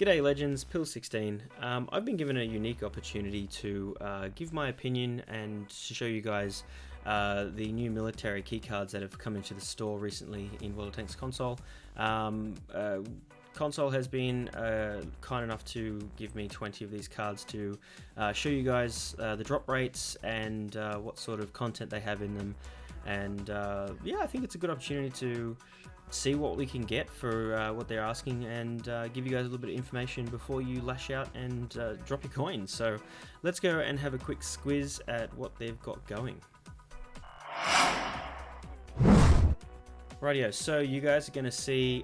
G'day Legends, Pill16. I've been given a unique opportunity to give my opinion and to show you guys the new military keycards that have come into the store recently in World of Tanks console. Console has been kind enough to give me 20 of these cards to show you guys the drop rates and what sort of content they have in them. And yeah, I think it's a good opportunity to see what we can get for what they're asking and give you guys a little bit of information before you lash out and drop your coins. So let's go and have a quick squiz at what they've got going. Rightio, so you guys are going to see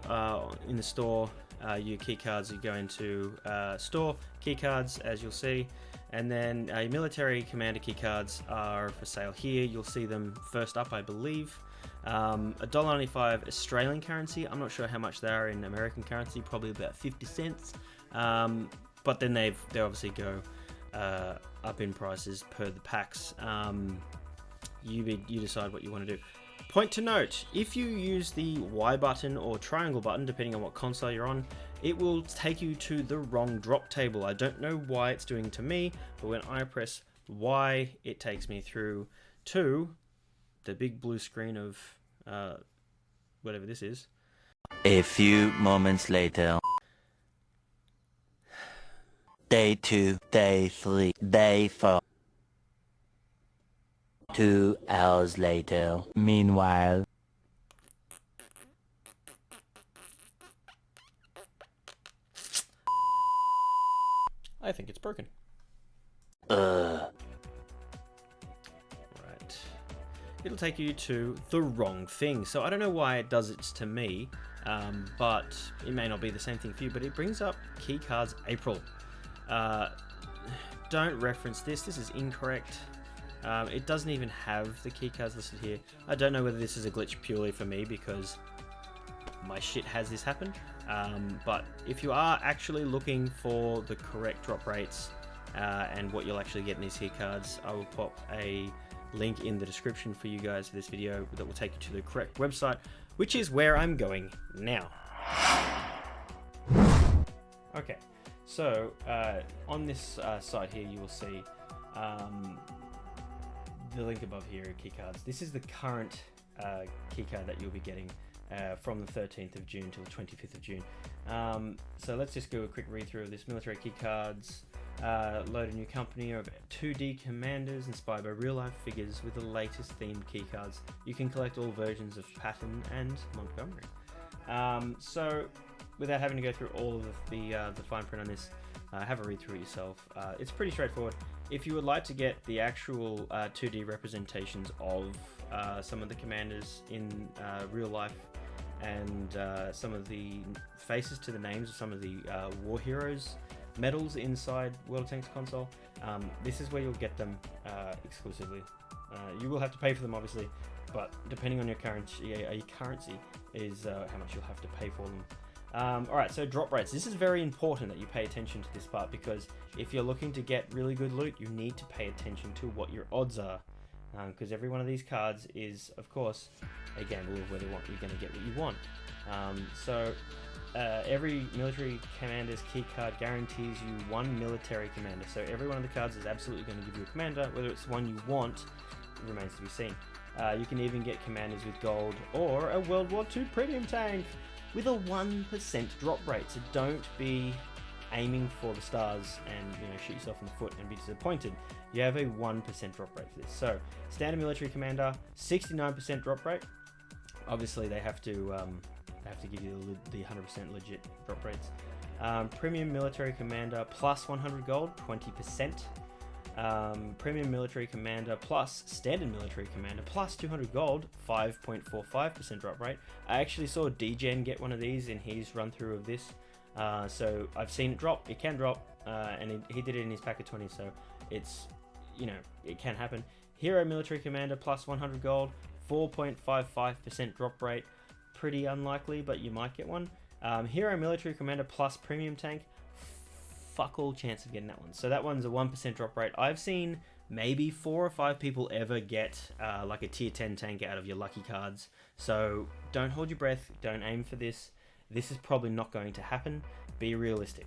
in the store your keycards. You go into store keycards, as you'll see, and then your military commander keycards are for sale here. You'll see them first up, I believe. $1.95 Australian currency. I'm not sure how much they are in American currency, probably about 50 cents. But then they obviously go up in prices per the packs. You decide what you want to do. Point to note, if you use the Y button or triangle button, depending on what console you're on, it will take you to the wrong drop table. I don't know why it's doing to me, but when I press Y, it takes me through to the big blue screen of whatever this is. A few moments later. Day 2, Day 3, Day 4. 2 hours later. Meanwhile. I think it's broken. Ugh. Right. It'll take you to the wrong thing. So I don't know why it does it to me, but it may not be the same thing for you, but it brings up Keycards April. Don't reference this. This is incorrect. It doesn't even have the keycards listed here. I don't know whether this is a glitch purely for me because my shit has this happen. But if you are actually looking for the correct drop rates and what you'll actually get in these keycards, I will pop a link in the description for you guys for this video that will take you to the correct website, which is where I'm going now. Okay, so on this site here you will see the link above here are keycards. This is the current keycard that you'll be getting from the 13th of June till the 25th of June. So let's just do a quick read through of this. Military keycards. Load a new company of 2D commanders inspired by real life figures with the latest themed keycards. You can collect all versions of Patton and Montgomery. So without having to go through all of the fine print on this, have a read through it yourself. It's pretty straightforward. If you would like to get the actual 2D representations of some of the commanders in real life and some of the faces to the names of some of the war heroes medals inside World of Tanks console, this is where you'll get them exclusively. You will have to pay for them obviously, but depending on your currency is how much you'll have to pay for them. Alright, so drop rates. This is very important that you pay attention to this part because if you're looking to get really good loot, you need to pay attention to what your odds are. Because every one of these cards is, of course, a gamble of whether you're going to get what you want. Every military commander's key card guarantees you one military commander. So every one of the cards is absolutely going to give you a commander. Whether it's one you want remains to be seen. You can even get commanders with gold or a World War II premium tank with a 1% drop rate. So don't be aiming for the stars and shoot yourself in the foot and be disappointed. You have a 1% drop rate for this. So standard military commander, 69% drop rate. Obviously they have to give you the 100% legit drop rates. Premium military commander plus 100 gold, 20%. Premium military commander plus standard military commander plus 200 gold, 5.45% drop rate. I actually saw DGen get one of these in his run through of this, so I've seen it drop. It can drop, and he did it in his pack of 20, so it's it can happen. Hero military commander plus 100 gold, 4.55% drop rate. Pretty unlikely, but you might get one. Hero military commander plus premium tank, fuck all chance of getting that one. So that one's a 1% drop rate. I've seen maybe 4 or 5 people ever get like a tier 10 tank out of your lucky cards. So don't hold your breath. Don't aim for this. This is probably not going to happen. Be realistic.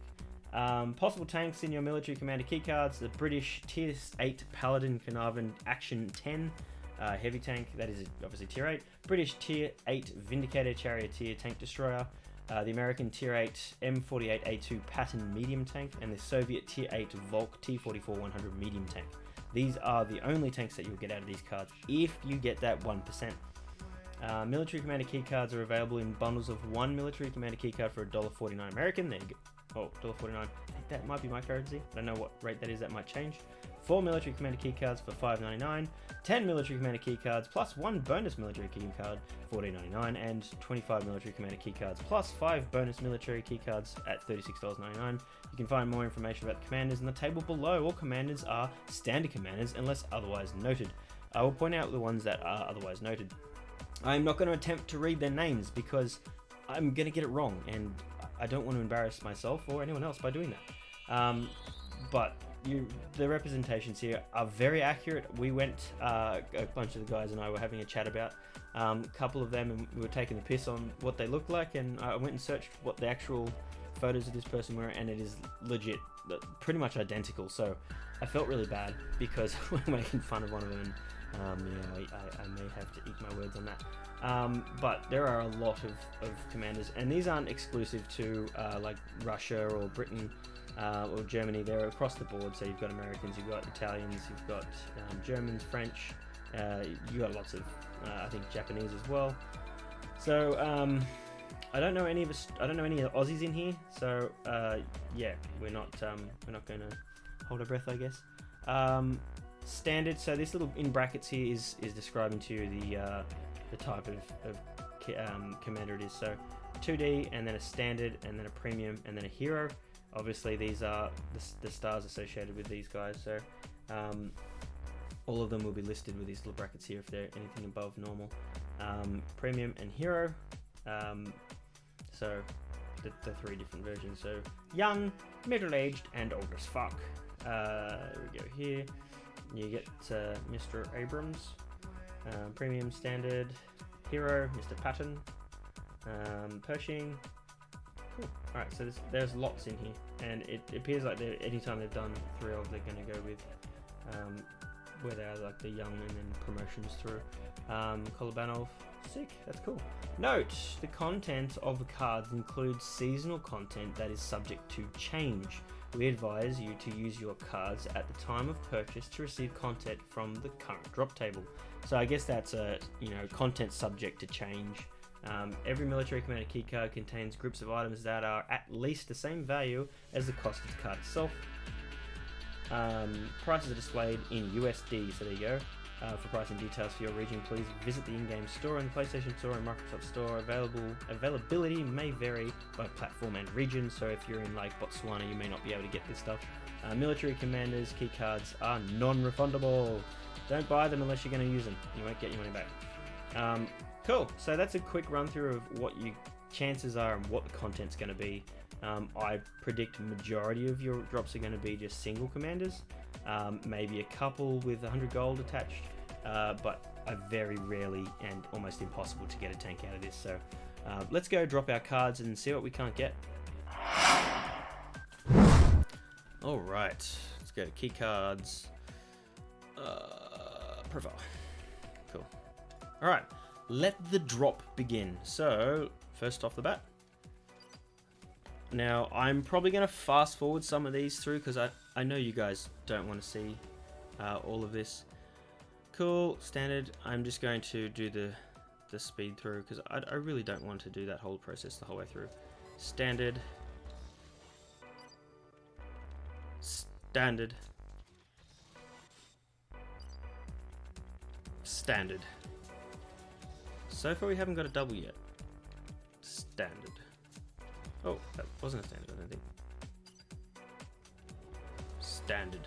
Possible tanks in your military commander keycards: the British Tier 8 Paladin Carnarvon Action 10 heavy tank, that is obviously Tier 8. British Tier 8 Vindicator Charioteer Tank Destroyer. The American Tier 8 M48A2 Patton medium tank, and the Soviet Tier 8 Volk T44-100 medium tank. These are the only tanks that you'll get out of these cards if you get that 1%. Military Commander keycards are available in bundles of one Military Commander keycard for $1.49 American. There you go. Oh, $1.49. I think that might be my currency. I don't know what rate that is. That might change. 4 Military Commander keycards for $5.99. 10 Military Commander keycards plus 1 bonus Military keycard, $14.99, and 25 Military Commander keycards plus 5 bonus Military keycards at $36.99. You can find more information about the commanders in the table below. All commanders are standard commanders unless otherwise noted. I will point out the ones that are otherwise noted. I'm not going to attempt to read their names because I'm going to get it wrong, and I don't want to embarrass myself or anyone else by doing that. But the representations here are very accurate. We went, a bunch of the guys and I were having a chat about a couple of them, and we were taking the piss on what they look like, and I went and searched what the actual photos of this person were, and it is legit, pretty much identical. So I felt really bad because we're making fun of one of them, and I may have to eat my words on that. But there are a lot of commanders, and these aren't exclusive to like Russia or Britain or Germany. They're across the board. So you've got Americans, you've got Italians, you've got Germans, French, you've got lots of I think Japanese as well. So I don't know any of the Aussies in here, so yeah, we're not going to hold our breath, I guess. Standard, so this little in brackets here is describing to you the type of commander it is. So 2D, and then a standard, and then a premium, and then a hero. Obviously these are the stars associated with these guys, so all of them will be listed with these little brackets here if they're anything above normal. Premium and hero, so the 3 different versions. So young, middle-aged, and old as fuck. We go here. You get Mr. Abrams, premium, standard, hero, Mr. Patton, Pershing. Cool. Alright, so there's lots in here, and it appears like anytime they've done 3 of, they're going to go with where they are like the young and then promotions through. Kolobanov, sick, that's cool. Note, the content of the cards includes seasonal content that is subject to change. We advise you to use your cards at the time of purchase to receive content from the current drop table. So I guess that's content subject to change. Every military commander keycard contains groups of items that are at least the same value as the cost of the card itself. Prices are displayed in USD, so there you go. For pricing details for your region, please visit the in-game store and the PlayStation Store and Microsoft Store. Availability may vary by platform and region, so if you're in like Botswana, you may not be able to get this stuff. Military commanders keycards are non-refundable. Don't buy them unless you're going to use them. You won't get your money back. Cool. So that's a quick run through of what your chances are and what the content's going to be. I predict majority of your drops are going to be just single commanders. Maybe a couple with 100 gold attached, but very rarely and almost impossible to get a tank out of this. So let's go drop our cards and see what we can't get. Alright, let's go to key cards. Profile. Cool. Alright, let the drop begin. So, first off the bat. Now, I'm probably going to fast forward some of these through because I know you guys don't want to see all of this. Cool, standard. I'm just going to do the speed through because I really don't want to do that whole process the whole way through. Standard. Standard. Standard. So far we haven't got a double yet. Standard. Oh, that wasn't a standard, I don't think. Standard.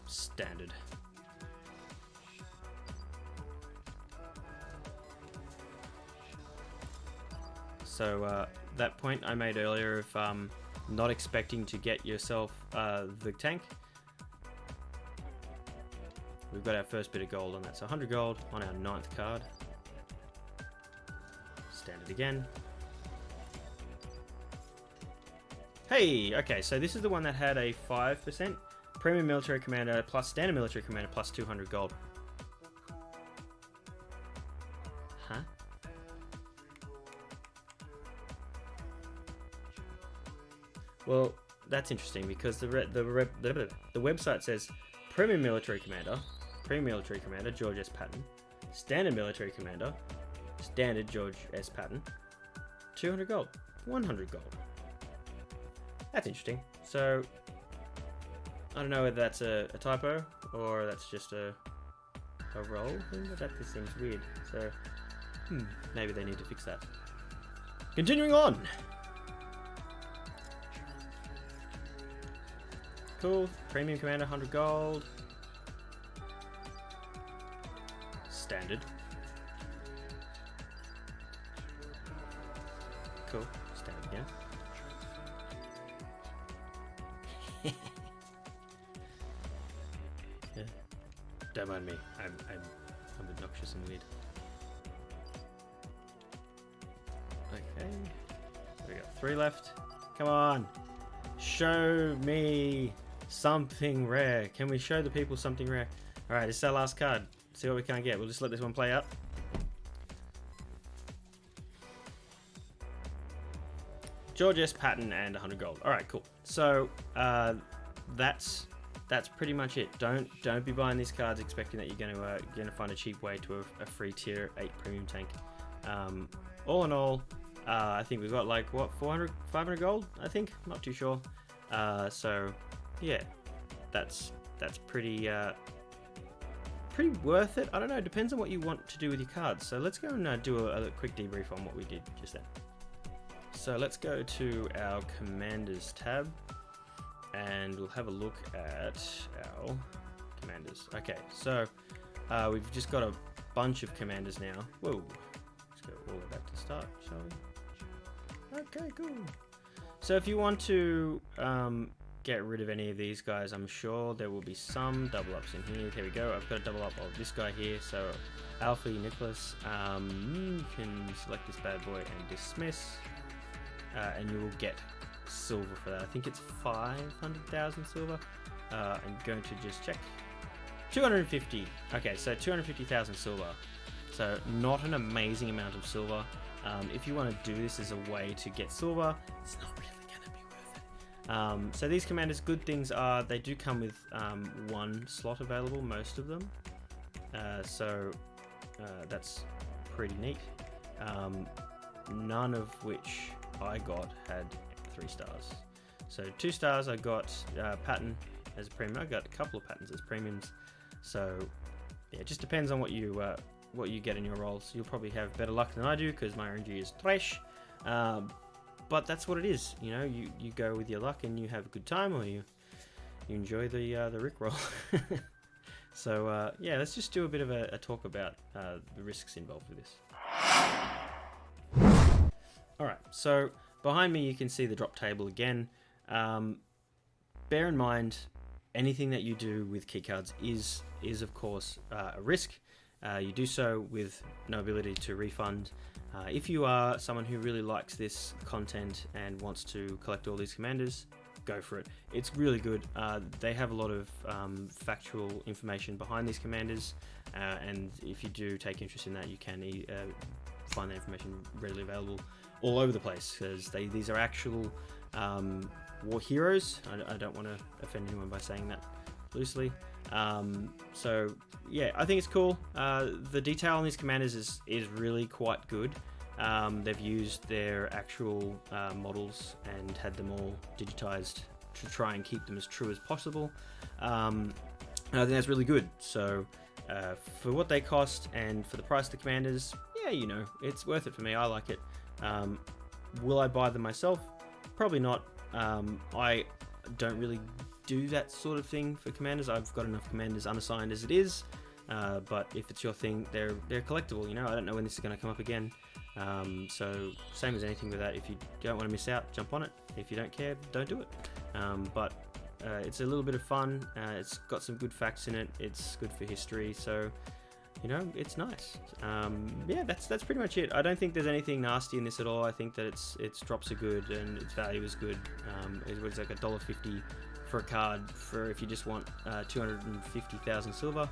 Standard. So that point I made earlier of not expecting to get yourself the tank. We've got our first bit of gold on that, so 100 gold on our 9th card. Standard again. Hey, okay, so this is the one that had a 5% premium military commander plus standard military commander plus 200 gold. Huh? Well, that's interesting because the website says premium military commander George S. Patton, standard military commander standard George S. Patton, 200 gold, 100 gold. That's interesting. So I don't know whether that's a typo or that's just a roll thing, but that just seems weird. So maybe they need to fix that. Continuing on. Cool. Premium commander, 100 gold. Standard. Cool. Standard again. Yeah. Don't mind me. I'm obnoxious and weird. Okay. We got 3 left. Come on. Show me something rare. Can we show the people something rare? Alright, this is our last card. See what we can't get. We'll just let this one play out. George S. Patton and 100 gold. Alright, cool. So that's pretty much it. Don't be buying these cards expecting that you're gonna find a cheap way to a free tier 8 premium tank. All in all, I think we've got like what, 400, 500 gold, I think, not too sure. So yeah, that's pretty worth it. I don't know, it depends on what you want to do with your cards. So let's go and do a quick debrief on what we did just then. So let's go to our commanders tab and we'll have a look at our commanders. Okay, so we've just got a bunch of commanders now. Whoa, let's go all the way back to start, shall we? Okay, cool. So if you want to get rid of any of these guys, I'm sure there will be some double ups in here. Here we go. I've got a double up of this guy here. So Alfie Nicholas, you can select this bad boy and dismiss, and you will get silver for that. I think it's 500,000 silver. I'm going to just check. 250. Okay, so 250,000 silver. So not an amazing amount of silver. If you want to do this as a way to get silver, it's not really going to be worth it. So these commanders, good things are they do come with 1 slot available, most of them. So that's pretty neat. None of which I got had 3 stars. So 2 stars I got Patton as a premium. I got a couple of Pattons as premiums. So yeah, it just depends on what you get in your rolls. You'll probably have better luck than I do because my RNG is trash. But that's what it is. You know, you go with your luck and you have a good time, or you enjoy the Rickroll. So yeah, let's just do a bit of a talk about the risks involved with this. Alright, so behind me you can see the drop table again. Bear in mind, anything that you do with keycards is of course a risk. You do so with no ability to refund. If you are someone who really likes this content and wants to collect all these commanders, go for it. It's really good. They have a lot of factual information behind these commanders, and if you do take interest in that, you can find that information readily available all over the place, because these are actual war heroes. I don't want to offend anyone by saying that loosely. So yeah, I think it's cool. The detail on these commanders is really quite good. They've used their actual models and had them all digitized to try and keep them as true as possible. And I think that's really good. So for what they cost and for the price of the commanders, yeah, you know, it's worth it for me. I like it. Will I buy them myself? Probably not. I don't really do that sort of thing for commanders. I've got enough commanders unassigned as it is. But if it's your thing, they're collectible. You know, I don't know when this is going to come up again. So same as anything with that. If you don't want to miss out, jump on it. If you don't care, don't do it. But it's a little bit of fun. It's got some good facts in it. It's good for history. So you know, it's nice. Yeah, that's pretty much it. I don't think there's anything nasty in this at all. I think that its drops are good and its value is good. It was like $1.50 for a card for if you just want 250,000 silver.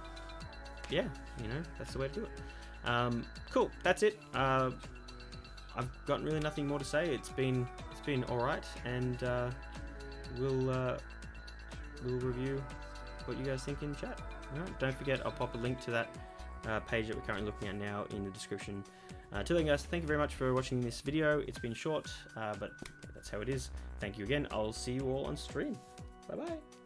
Yeah, you know, that's the way to do it. Cool, that's it. I've got really nothing more to say. It's been all right, and we'll review what you guys think in chat. All right, don't forget, I'll pop a link to that page that we're currently looking at now in the description. Till then, guys, thank you very much for watching this video. It's been short, but that's how it is. Thank you again. I'll see you all on stream. Bye bye.